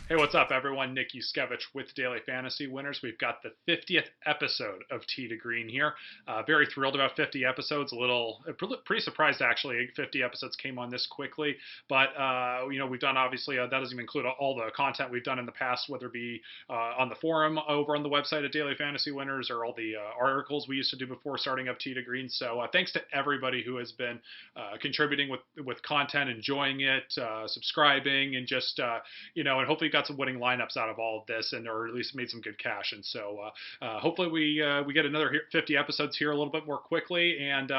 Hey, what's up, everyone? Nick Yuskevich with Daily Fantasy Winners. We've got the 50th episode of Tee to Green here. Very thrilled about 50 episodes. A little, pretty surprised actually. 50 episodes came on this quickly, but we've done obviously that doesn't even include all the content we've done in the past, whether it be on the forum over on the website at Daily Fantasy Winners or all the articles we used to do before starting up Tee to Green. So thanks to everybody who has been contributing with content, enjoying it, subscribing, and just and hopefully got some winning lineups out of all of this, and or at least made some good cash. And so hopefully we get another 50 episodes here a little bit more quickly, and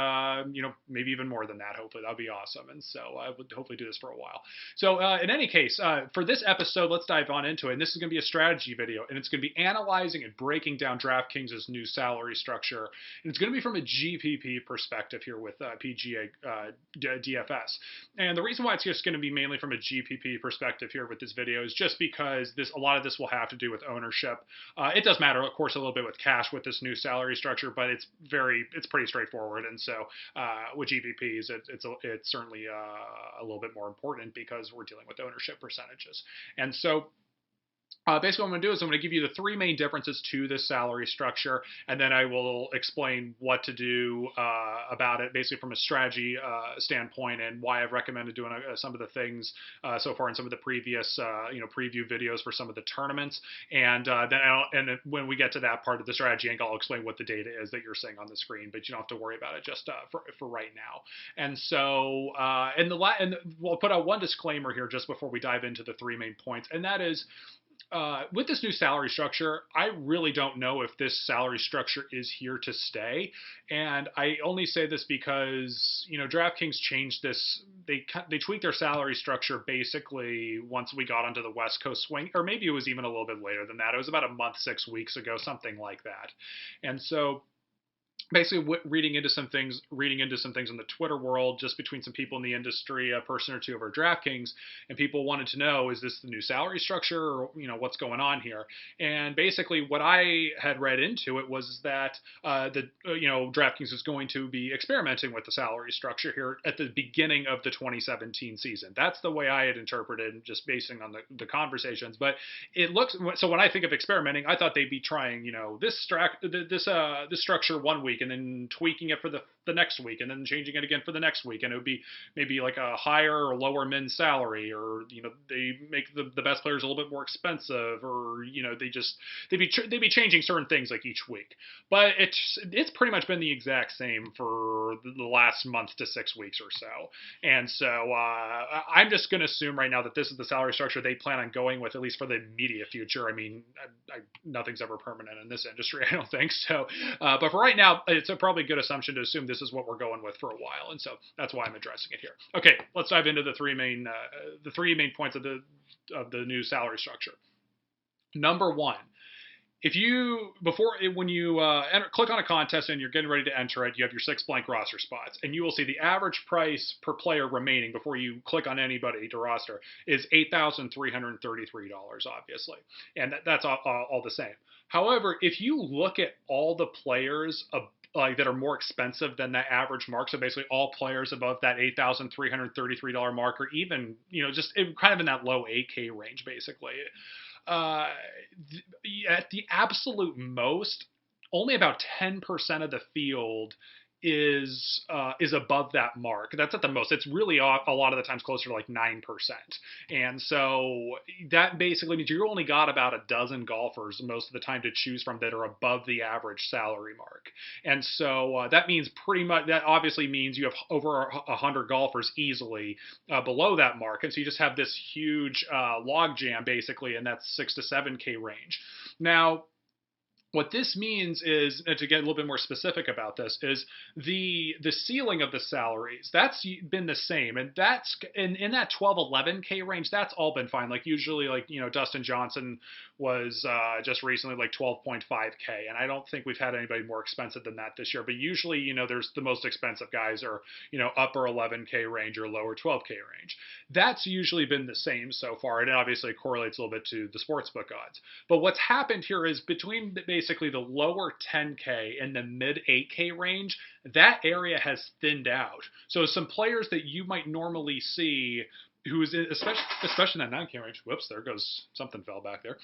maybe even more than that. Hopefully that'd be awesome. And so I would hopefully do this for a while. So in any case, for this episode, let's dive on into it. And this is going to be a strategy video, and it's going to be analyzing and breaking down DraftKings' new salary structure. And it's going to be from a GPP perspective here with PGA DFS. And the reason why it's just going to be mainly from a GPP perspective here with this video is just because a lot of this will have to do with ownership. It does matter, of course, a little bit with cash with this new salary structure, but it's pretty straightforward. And so with GPPs, it's certainly a little bit more important because we're dealing with ownership percentages. And so basically what I'm going to do is I'm going to give you the three main differences to this salary structure, and then I will explain what to do about it, basically from a strategy standpoint, and why I've recommended doing some of the things so far in some of the previous preview videos for some of the tournaments. And then when we get to that part of the strategy angle, I'll explain what the data is that you're seeing on the screen, but you don't have to worry about it just for right now. And so we'll put out one disclaimer here just before we dive into the three main points, and that is, with this new salary structure, I really don't know if this salary structure is here to stay. And I only say this because, DraftKings changed this. They tweaked their salary structure basically once we got onto the West Coast swing, or maybe it was even a little bit later than that. It was about a month, 6 weeks ago, something like that. And so basically reading into some things in the Twitter world, just between some people in the industry, a person or two over DraftKings, and people wanted to know, is this the new salary structure, or what's going on here? And basically what I had read into it was that DraftKings is going to be experimenting with the salary structure here at the beginning of the 2017 season. That's the way I had interpreted, just basing on the conversations. But it looks, so when I think of experimenting, I thought they'd be trying this structure 1 week, and then tweaking it for the next week, and then changing it again for the next week, and it would be maybe like a higher or lower min salary, or they make the best players a little bit more expensive, or they'd be changing certain things like each week. But it's pretty much been the exact same for the last month to 6 weeks or so. And so I'm just going to assume right now that this is the salary structure they plan on going with, at least for the immediate future. I mean, nothing's ever permanent in this industry, I don't think so. But for right now, it's a probably good assumption to assume this is what we're going with for a while, and so that's why I'm addressing it here. Okay, let's dive into the three main points of the new salary structure. Number one, when you click on a contest and you're getting ready to enter it, you have your 6 blank roster spots, and you will see the average price per player remaining before you click on anybody to roster is $8,333, obviously, and that's all the same. However, if you look at all the players that are more expensive than that average mark, so basically all players above that $8,333 mark, or even just kind of in that low 8K range, basically. At the absolute most, only about 10% of the field is above that mark. That's at the most. It's really a lot of the times closer to like 9%. And so that basically means you only got about a dozen golfers most of the time to choose from that are above the average salary mark. And so that means that obviously means you have over 100 golfers easily below that mark. And so you just have this huge log jam basically in that 6 to 7K range. Now, what this means is, and to get a little bit more specific about this, is the ceiling of the salaries. That's been the same, and that's in that 12-11K range. That's all been fine. Like usually, Dustin Johnson was just recently like 12.5K, and I don't think we've had anybody more expensive than that this year. But usually, there's the most expensive guys are upper 11K range or lower 12K range. That's usually been the same so far, and it obviously correlates a little bit to the sportsbook odds. But what's happened here is between basically the lower 10K and the mid 8K range, that area has thinned out. So some players that you might normally see who is especially in that 9K range. Whoops, there goes something fell back there.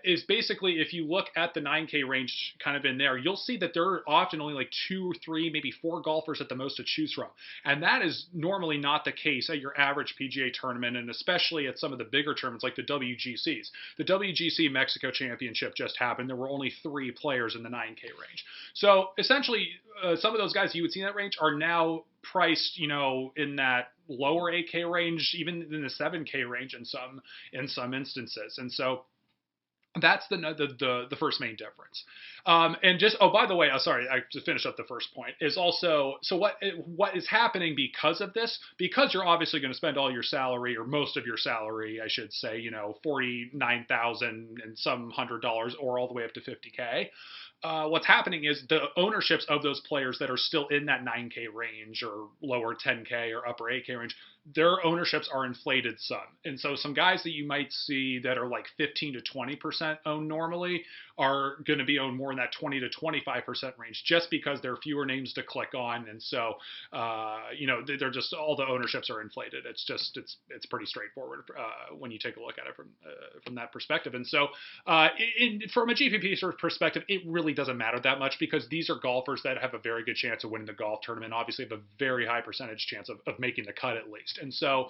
Is basically if you look at the 9K range kind of in there, you'll see that there are often only like 2 or 3, maybe 4 golfers at the most to choose from. And that is normally not the case at your average PGA tournament, and especially at some of the bigger tournaments like the WGCs. The WGC Mexico Championship just happened. There were only 3 players in the 9K range. So essentially, some of those guys you would see in that range are now priced, in that lower 8K range, even in the 7K range in some instances. And so that's the first main difference. And just, by the way, sorry, I just finished up the first point, is also, so what is happening because of this, because you're obviously going to spend all your salary, or most of your salary, I should say, $49,000 and some $100, or all the way up to $50K. What's happening is the ownerships of those players that are still in that 9K range or lower 10K or upper 8K range, their ownerships are inflated some. And so some guys that you might see that are like 15 to 20% owned normally are going to be owned more in that 20 to 25% range, just because there are fewer names to click on. And so, they're just, all the ownerships are inflated. It's just, it's pretty straightforward when you take a look at it from that perspective. And so from a GPP sort of perspective, it really doesn't matter that much, because these are golfers that have a very good chance of winning the golf tournament, obviously have a very high percentage chance of making the cut at least. And so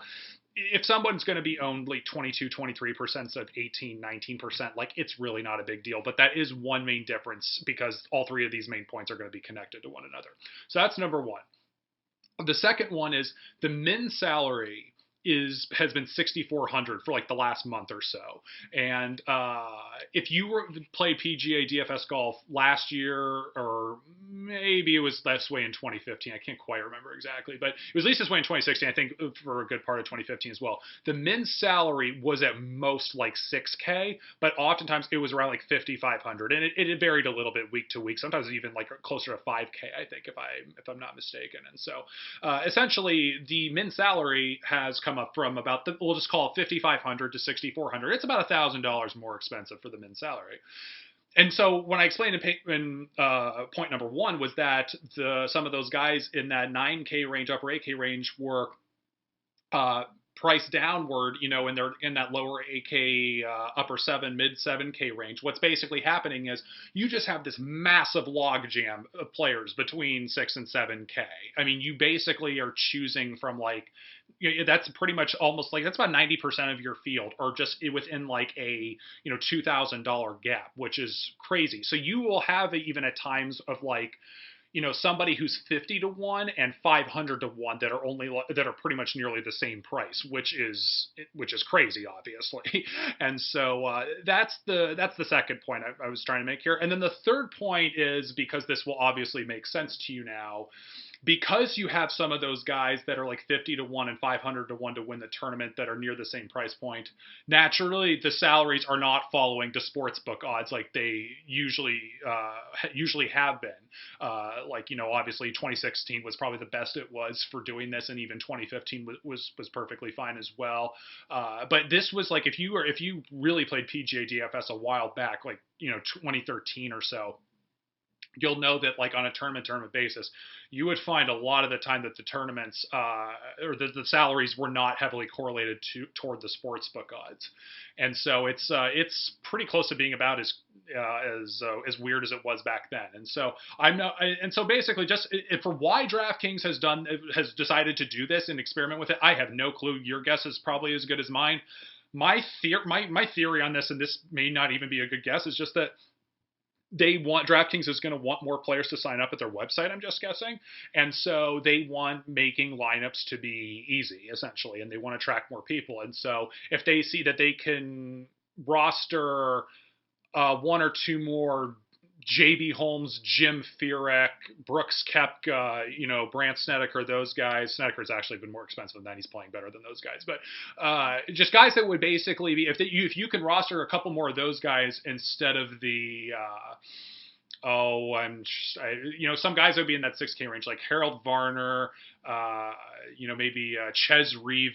if someone's going to be owned like 22, 23% instead of 18, 19%, like, it's really not a big deal. But that is one main difference, because all 3 of these main points are going to be connected to one another. So that's number one. The second one is the min salary has been $6,400 for like the last month or so. And if you played PGA DFS golf last year, or maybe it was this way in 2015, I can't quite remember exactly, but it was at least this way in 2016, I think, for a good part of 2015 as well. The min salary was at most like $6K, but oftentimes it was around like $5,500, and it varied a little bit week to week. Sometimes even like closer to $5K, I think, if I'm not mistaken. And so essentially the min salary has come up from about, we'll just call it $5,500 to $6,400. It's about $1,000 more expensive for the min salary. And so when I explained in point number one was that some of those guys in that 9K range, upper 8K range were priced downward, and they're in that lower 8K, upper 7, mid 7K range. What's basically happening is you just have this massive logjam of players between 6 and 7K. I mean, you basically are choosing from like, that's pretty much almost like, that's about 90% of your field, or just within like a, $2,000 gap, which is crazy. So you will have even at times of like, somebody who's 50 to 1 and 500 to 1 that are pretty much nearly the same price, which is crazy, obviously. And so that's the second point I was trying to make here. And then the third point is, because this will obviously make sense to you now, because you have some of those guys that are like 50 to 1 and 500 to 1 to win the tournament that are near the same price point, naturally the salaries are not following the sportsbook odds like they usually have been. Obviously 2016 was probably the best it was for doing this, and even 2015 was perfectly fine as well. But this was like, if you really played PGA DFS a while back, like 2013 or so, you'll know that like on a tournament basis, you would find a lot of the time that the tournaments or the salaries were not heavily correlated toward the sportsbook odds. And so it's pretty close to being about as weird as it was back then. And so basically, just for why DraftKings has decided to do this and experiment with it, I have no clue. Your guess is probably as good as mine. My theory on this, and this may not even be a good guess, is just that DraftKings is going to want more players to sign up at their website, I'm just guessing. And so they want making lineups to be easy, essentially, and they want to attract more people. And so if they see that they can roster 1 or 2 more J.B. Holmes, Jim Furyk, Brooks Koepka, Brandt Snedeker, those guys. Snedeker's actually been more expensive than that. He's playing better than those guys. But just guys that would basically be, if you can roster a couple more of those guys instead of the some guys would be in that 6K range, like Harold Varner, maybe Ches Rive,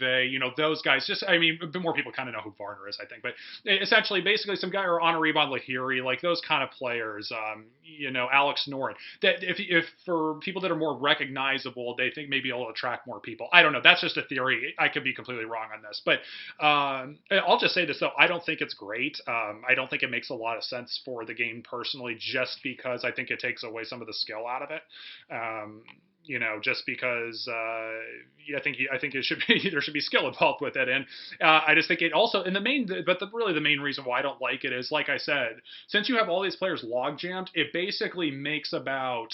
those guys. Just, I mean, a bit more people kind of know who Varner is, I think. But essentially, basically, some guy or Honoribon Lahiri, like those kind of players, Alex Noren. That if for people that are more recognizable, they think maybe it'll attract more people. I don't know. That's just a theory. I could be completely wrong on this. But I'll just say this, though. I don't think it's great. I don't think it makes a lot of sense for the game personally, just because I think it takes away some of the skill out of it. Just because I think it should be there should be skill involved with it, and I just think it also the main reason why I don't like it is, like I said, since you have all these players log jammed, it basically makes about.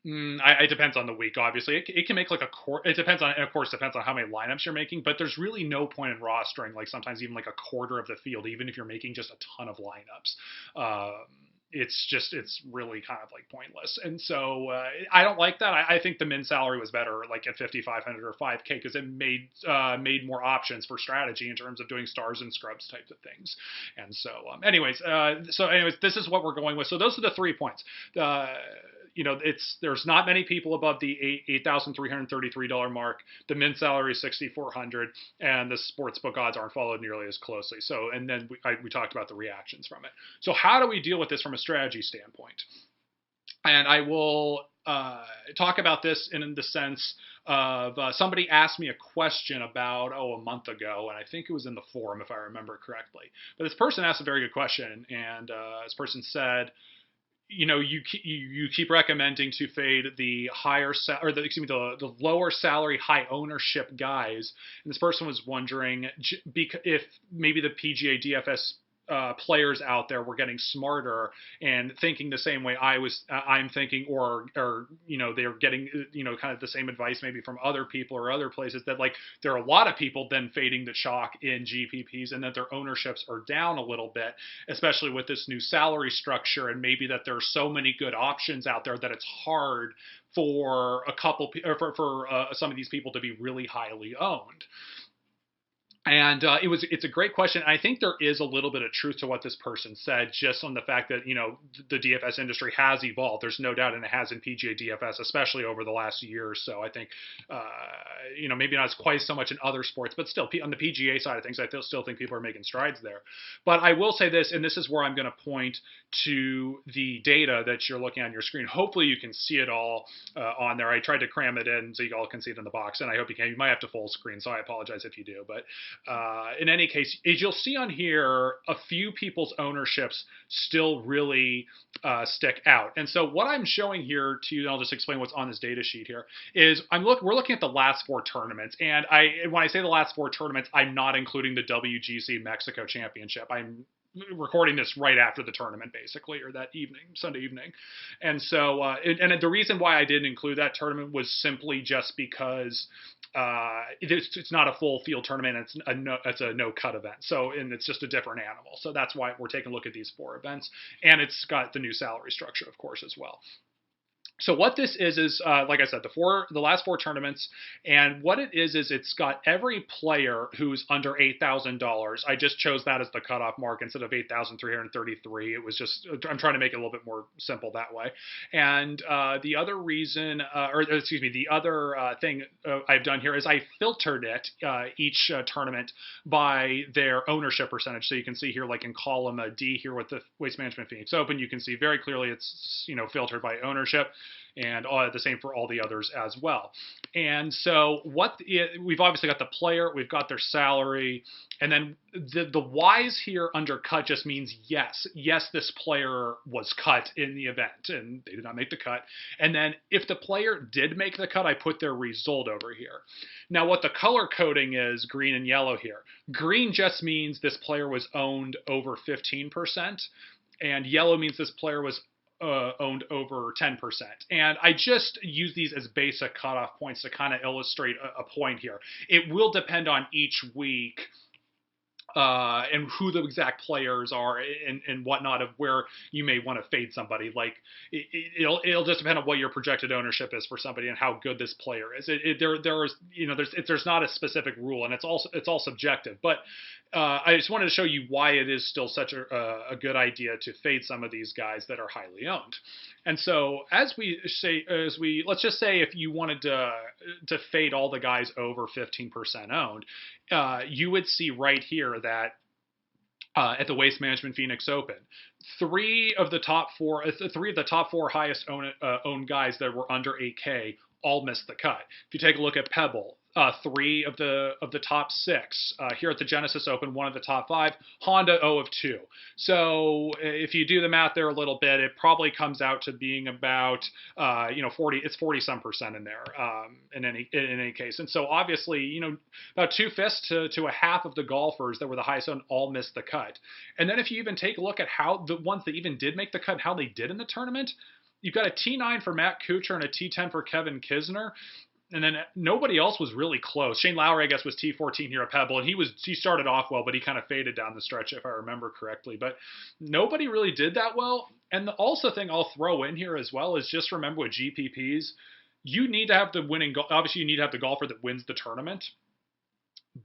It depends on the week, obviously. It can make like it depends on, and of course, depends on how many lineups you're making. But there's really no point in rostering like sometimes even like a quarter of the field, even if you're making just a ton of lineups. It's really kind of like pointless. And so I don't like that. I think the min salary was better, like at 5,500 or 5K, because it made more options for strategy in terms of doing stars and scrubs types of things. And so, anyways, this is what we're going with. So those are the 3 points. There's not many people above the $8,333 mark. The min salary is $6,400, and the sportsbook odds aren't followed nearly as closely. So, and then we talked about the reactions from it. So, how do we deal with this from a strategy standpoint? And I will talk about this in the sense of somebody asked me a question about a month ago, and I think it was in the forum if I remember correctly. But this person asked a very good question, and this person said, you keep recommending to fade the the lower salary, high ownership guys. And this person was wondering if maybe the PGA DFS players out there were getting smarter and thinking the same way I'm thinking, or they're getting kind of the same advice maybe from other people or other places, that like there are a lot of people then fading the chalk in GPPs, and that their ownerships are down a little bit, especially with this new salary structure, and maybe that there are so many good options out there that it's hard for some of these people to be really highly owned. And it's a great question. I think there is a little bit of truth to what this person said, just on the fact that, the DFS industry has evolved. There's no doubt, and it has in PGA DFS, especially over the last year or so. I think, maybe not as quite so much in other sports, but still on the PGA side of things, I still think people are making strides there. But I will say this, and this is where I'm going to point to the data that you're looking on your screen. Hopefully you can see it all on there. I tried to cram it in so you all can see it in the box, and I hope you can. You might have to full screen, so I apologize if you do. But in any case, as you'll see on here, a few people's ownerships still really stick out. And so what I'm showing here to you, and I'll just explain what's on this data sheet here, is we're looking at the last 4 tournaments. And when I say the last 4 tournaments, I'm not including the WGC Mexico Championship. I'm recording this right after the tournament, basically, or that evening, Sunday evening. And so, and the reason why I didn't include that tournament was simply just because it's not a full field tournament. It's a no-cut event. So, and it's just a different animal. So that's why we're taking a look at these 4 events. And it's got the new salary structure, of course, as well. So what this is like I said, the last 4 tournaments, and what it is it's got every player who's under $8,000. I just chose that as the cutoff mark instead of 8,333. It was just, I'm trying to make it a little bit more simple that way. And the other reason, the other thing I've done here is I filtered it each tournament by their ownership percentage. So you can see here, like in column D here with the Waste Management Phoenix Open, you can see very clearly it's filtered by ownership. And the same for all the others as well. And so we've obviously got the player, we've got their salary, and then the Y's here under cut just means yes, this player was cut in the event, and they did not make the cut. And then if the player did make the cut, I put their result over here. Now what the color coding is, green and yellow here. Green just means this player was owned over 15%, and yellow means this player was owned over 10%. And I just use these as basic cutoff points to kind of illustrate a point here. It will depend on each week and who the exact players are and whatnot of where you may want to fade somebody. Like it'll just depend on what your projected ownership is for somebody and how good this player is. There's not a specific rule, and it's all subjective. But I just wanted to show you why it is still such a good idea to fade some of these guys that are highly owned. And so let's just say if you wanted to fade all the guys over 15% owned, you would see right here that at the Waste Management Phoenix Open, three of the top four highest owned guys that were under 8K all missed the cut. If you take a look at Pebble, three of the top six here at the Genesis Open, one of the top five. Honda 0 of 2. So if you do the math there a little bit, it probably comes out to being about 40. It's 40% in there in any case. And so obviously about 2/5 to a half of the golfers that were the highest owned all missed the cut. And then if you even take a look at how the ones that even did make the cut, how they did in the tournament. You've got a T9 for Matt Kuchar and a T10 for Kevin Kisner. And then nobody else was really close. Shane Lowry, I guess, was T14 here at Pebble, and he started off well, but he kind of faded down the stretch, if I remember correctly. But nobody really did that well. And the also thing I'll throw in here as well is just remember with GPPs, you need to have the winning. Obviously, you need to have the golfer that wins the tournament.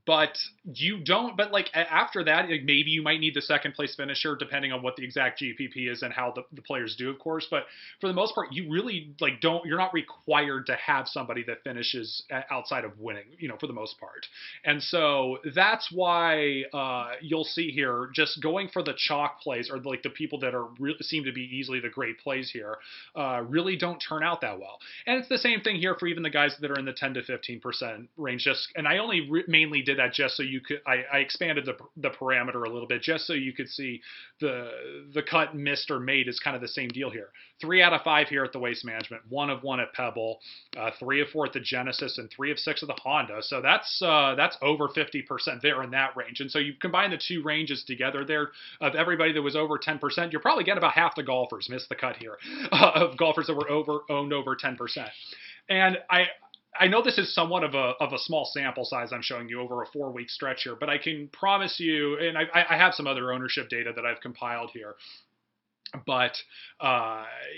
But you don't. But like after that, like maybe you might need the second place finisher, depending on what the exact GPP is and how the players do, of course. But for the most part, you really don't. You're not required to have somebody that finishes outside of winning, for the most part. And so that's why you'll see here just going for the chalk plays or like the people that are seem to be easily the great plays here really don't turn out that well. And it's the same thing here for even the guys that are in the 10 to 15% range. And I only mainly did that just so you could. I expanded the parameter a little bit just so you could see the cut, missed, or made is kind of the same deal here. 3 out of 5 here at the Waste Management, 1 of 1 at Pebble, 3 of 4 at the Genesis, and 3 of 6 at the Honda. So that's over 50% there in that range. And so you combine the two ranges together there of everybody that was over 10%, you're probably getting about half the golfers missed the cut here of golfers that were owned over 10%. And I know this is somewhat of a small sample size I'm showing you over a 4-week stretch here, but I can promise you, and I have some other ownership data that I've compiled here, but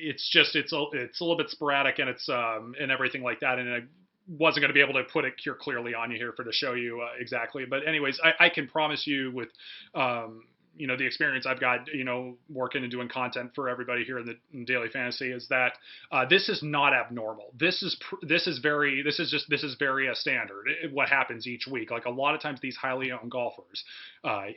it's a little bit sporadic and it's and everything like that, and I wasn't going to be able to put it here clearly on you here to show you exactly, but anyways, I can promise you with the experience I've got, working and doing content for everybody here in Daily Fantasy is that this is not abnormal. This is very standard. What happens each week? Like a lot of times, these highly owned golfers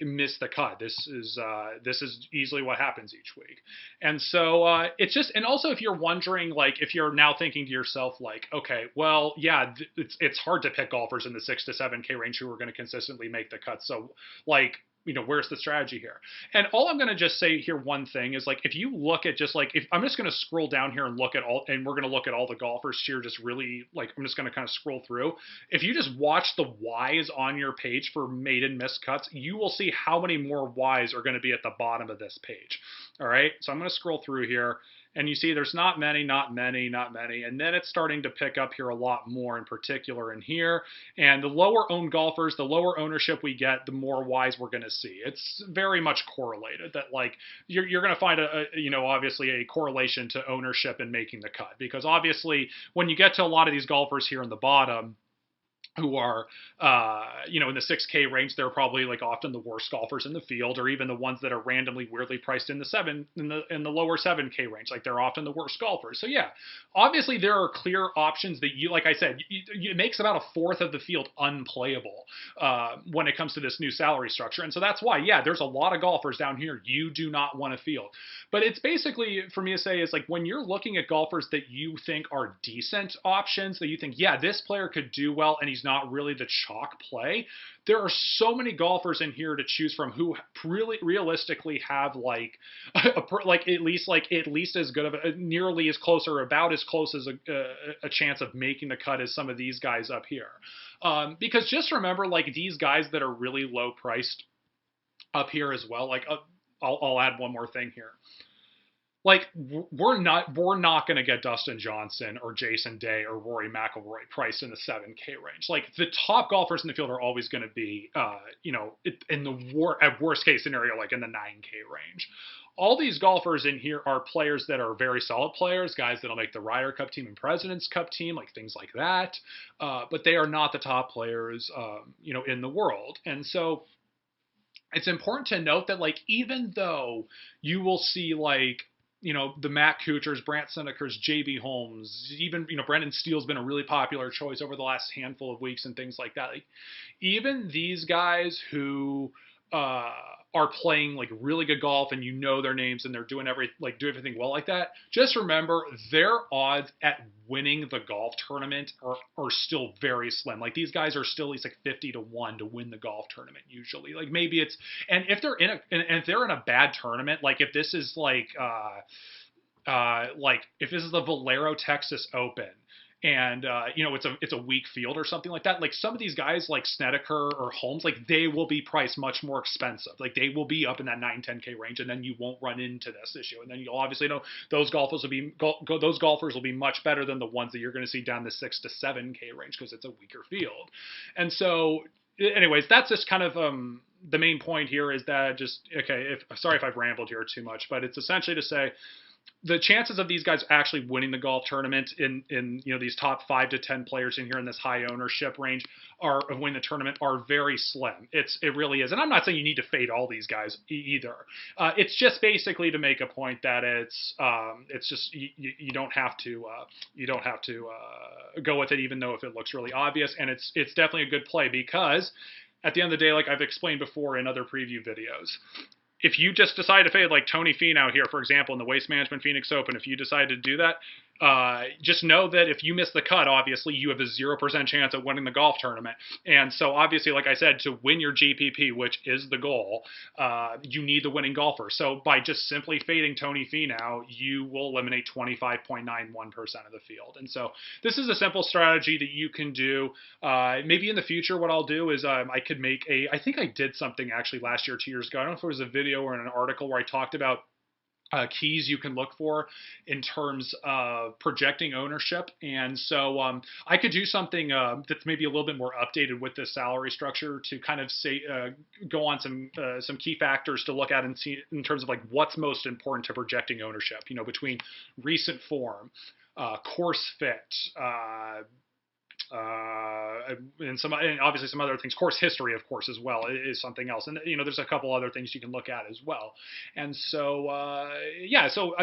miss the cut. This is easily what happens each week. And so it's just, and also if you're wondering, like if you're now thinking to yourself, like, okay, well, yeah, it's hard to pick golfers in the 6 to 7K range who are going to consistently make the cut. So like, where's the strategy here? And all I'm going to just say here, one thing is like, if you look at just like, if I'm just going to scroll down here and look at all, and we're going to look at all the golfers here, just really like, I'm just going to kind of scroll through. If you just watch the Ys on your page for made and missed cuts, you will see how many more Ys are going to be at the bottom of this page. All right. So I'm going to scroll through here. And you see there's not many. And then it's starting to pick up here a lot more in particular in here. And the lower owned golfers, the lower ownership we get, the more Ys we're going to see. It's very much correlated that like you're going to find obviously a correlation to ownership and making the cut. Because obviously when you get to a lot of these golfers here in the bottom, who are, in the 6K range, they're probably like often the worst golfers in the field, or even the ones that are randomly weirdly priced in the lower 7K range. Like they're often the worst golfers. So yeah, obviously there are clear options that like I said, it makes about a fourth of the field unplayable when it comes to this new salary structure. And so that's why, yeah, there's a lot of golfers down here you do not want to field. But it's basically, for me to say, is like when you're looking at golfers that you think are decent options, that you think, yeah, this player could do well, and he's not really the chalk play. There are so many golfers in here to choose from who really realistically have like at least as good of nearly as close or about as close as a chance of making the cut as some of these guys up here. Because just remember, like these guys that are really low priced up here as well. Like I'll add one more thing here. Like we're not going to get Dustin Johnson or Jason Day or Rory McIlroy priced in the 7K range. Like the top golfers in the field are always going to be, in the at worst case scenario, like in the 9K range. All these golfers in here are players that are very solid players, guys that'll make the Ryder Cup team and President's Cup team, like things like that. But they are not the top players, in the world. And so it's important to note that, like, even though you will see like the Matt Kuchars, Brandt Snedekers, J.B. Holmes, even, Brendan Steele's been a really popular choice over the last handful of weeks and things like that. Like, even these guys who are playing like really good golf and their names and they're doing everything well like that, just remember their odds at winning the golf tournament are still very slim. Like, these guys are still at least like 50-1 to win the golf tournament usually. Like, maybe it's, and if they're in a bad tournament, like if this is like if this is the Valero Texas Open, and it's a weak field or something like that, like some of these guys like Snedeker or Holmes, like they will be priced much more expensive. Like, they will be up in that 9-10K range, and then you won't run into this issue. And then you'll obviously know those golfers will be much better than the ones that you're going to see down the 6-7K range, because it's a weaker field. And so, anyways, that's just kind of the main point here, is that sorry if I've rambled here too much, but it's essentially to say the chances of these guys actually winning the golf tournament in these top 5 to 10 players in here in this high ownership range of winning the tournament are very slim. It really is. And I'm not saying you need to fade all these guys either. It's just basically to make a point that it's just you don't have to go with it, even though if it looks really obvious. And it's definitely a good play, because at the end of the day, like I've explained before in other preview videos, if you just decide to fade like Tony Finau here, for example, in the Waste Management Phoenix Open, if you decide to do that, just know that if you miss the cut, obviously you have a 0% chance of winning the golf tournament. And so obviously, like I said, to win your GPP, which is the goal, you need the winning golfer. So by just simply fading Tony Finau, you will eliminate 25.91% of the field. And so this is a simple strategy that you can do. Maybe in the future, what I'll do is I could make I think I did something actually last year, 2 years ago. I don't know if it was a video or an article where I talked about keys you can look for in terms of projecting ownership. And so I could do something that's maybe a little bit more updated with the salary structure to kind of say go on some key factors to look at and see in terms of like what's most important to projecting ownership, between recent form, course fit, and obviously some other things. Course history, of course, as well is something else. And there's a couple other things you can look at as well. And so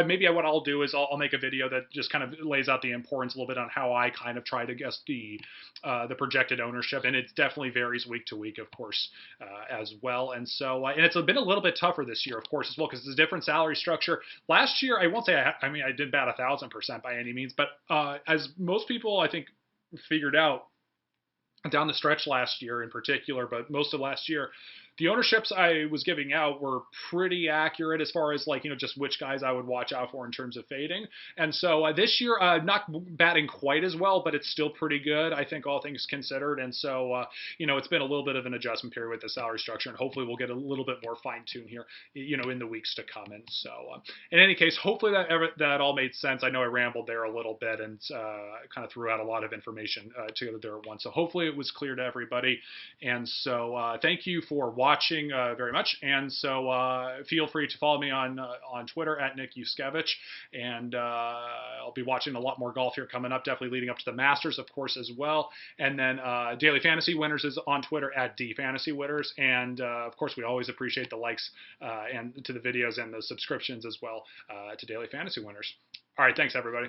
maybe what I'll do is I'll make a video that just kind of lays out the importance a little bit on how I kind of try to guess the projected ownership. And it definitely varies week to week, of course, as well. And so and it's been a little bit tougher this year, of course, as well, because it's a different salary structure. Last year, I won't say I did bat 1,000% by any means, but as most people I think figured out down the stretch last year in particular, but most of last year, the ownerships I was giving out were pretty accurate as far as just which guys I would watch out for in terms of fading. And so this year, not batting quite as well, but it's still pretty good, I think, all things considered. And so, it's been a little bit of an adjustment period with the salary structure, and hopefully we'll get a little bit more fine tune here, in the weeks to come. And so, in any case, hopefully that all made sense. I know I rambled there a little bit and kind of threw out a lot of information together there at once. So hopefully it was clear to everybody. And so, thank you for watching very much. And so feel free to follow me on Twitter at Nick Yuskevich. And I'll be watching a lot more golf here coming up, definitely leading up to the Masters, of course, as well. And then Daily Fantasy Winners is on Twitter at DFantasyWinners. And of course, we always appreciate the likes and to the videos and the subscriptions as well to Daily Fantasy Winners. All right, thanks, everybody.